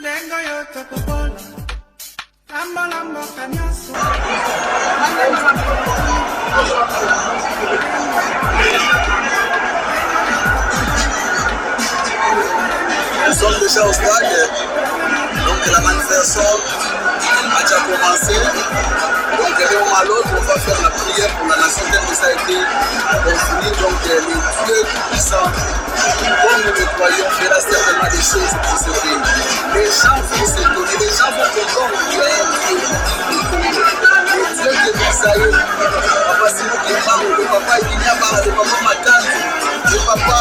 Lengo yote kubola Lambo lambo kanyaso Nous sommes déjà au stade, donc la manifestation a déjà commencé. Donc d'un moment à l'autre, on va faire la prière pour la nation telle que ça a été confiné. Donc le Dieu puissant, comme nous le croyons, fera certainement des choses pour ce pays. Les gens vont s'étonner, les gens vont comprendre qu'il y a un Dieu. Le Dieu qui est Isaïe, Papa Simon qui parle, le Papa Ignaba, le Papa Matane, le Papa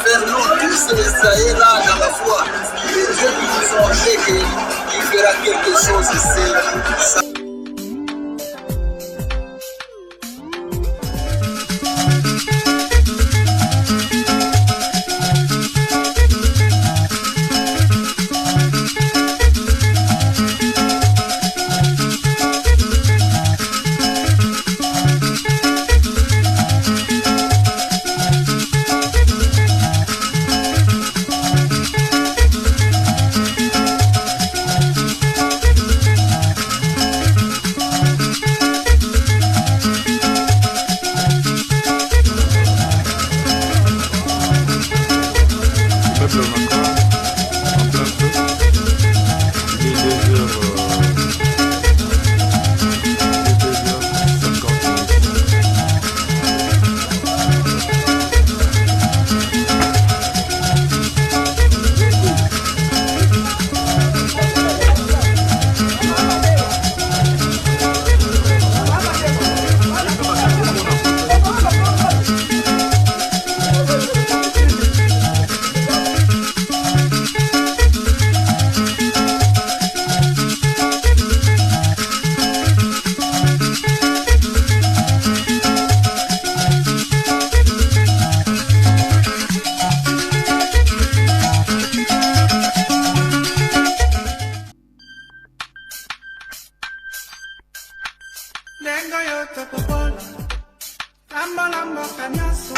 Fernand, tous les Israéliens là dans la foi. Les dieux qui nous ont fait qu'il fera quelque chose ici. Lengo yote kubola Lambo lambo kanyaso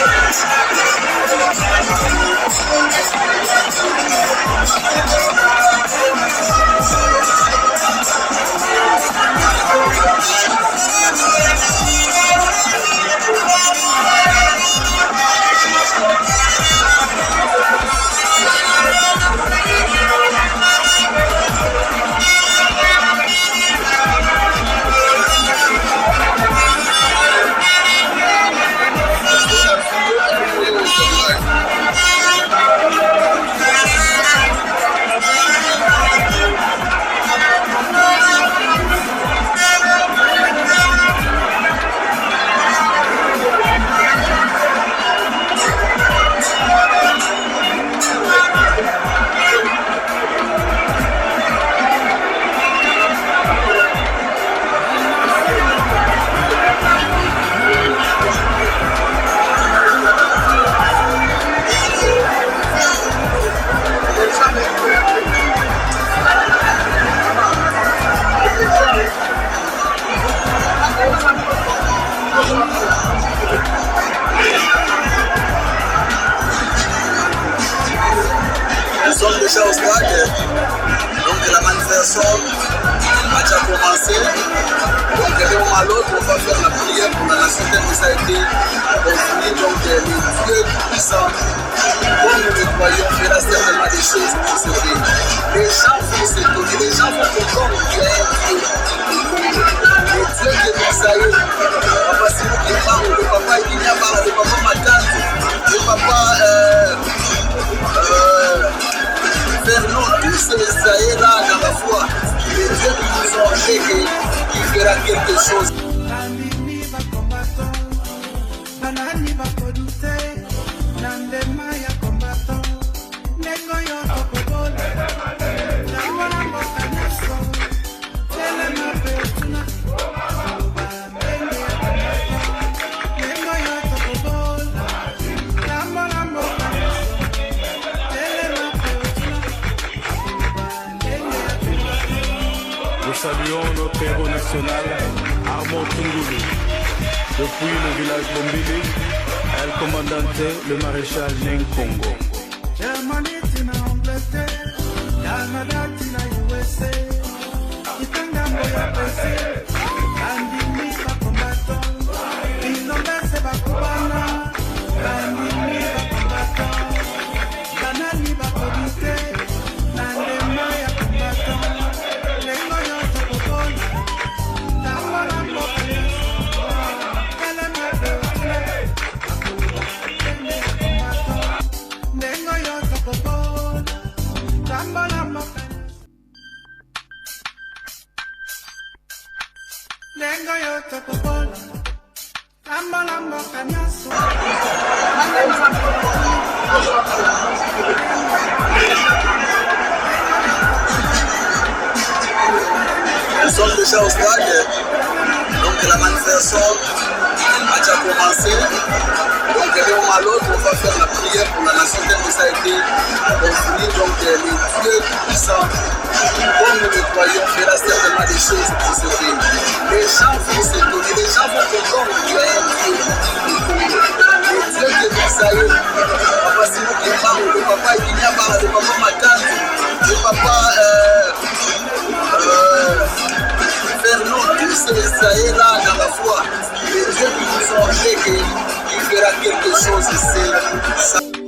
Nous sommes déjà au stade, donc la manifestation a déjà commencé. Donc d'un moment à l'autre, on va faire la prière pour la nation telle que ça a été confiné. Donc le Dieu puissant, comme nous le croyons, fera certainement des choses pour ce pays. Les gens vont s'étonner, les gens vont comprendre qu'il y a un Dieu. Le Dieu qui est Isaïe, Papa Simon qui parle, le Papa Ignaba, le Papa Matane, le Papa Fernand, tous les Israéliens là dans la foi. Les dieux qui nous ont fait qu'il fera quelque chose. Nous saluons notre héros national, Armand Tungulu, depuis le village Bombili, El Commandante, le maréchal Neng Congo. Germany tina Angleterre, Canada tina USA, Itanga moya pese, Bandini ba combattant, Indombese ba kubana, Bandini ba combattant, Banani ba komite, Nandema ya combattant, Lengo yo tokokola, Tamara mokale, Kalema beutile, Lengo yo tokokola, Tamara mokale, Lengo yo tokokola, Tamara mokale, Nous sommes déjà au stade, donc la manifestation a déjà commencé. Donc d'un moment à l'autre, on va faire la prière pour la nation telle que ça a été construit. Donc les dieux puissants, comme nous le croyons, fera certainement des choses pour ce pays. Les gens vont s'étonner, les gens vont comprendre qu'il y a un Dieu. Le Dieu qui est d'Israël, Papa Simo Kimbangu, le Papa Inyaba, le Papa Makanzu, le Papa Fernand, tous ces Israéliens dans la foi, les dieux qui nous ont fait qu'il fera quelque chose ici.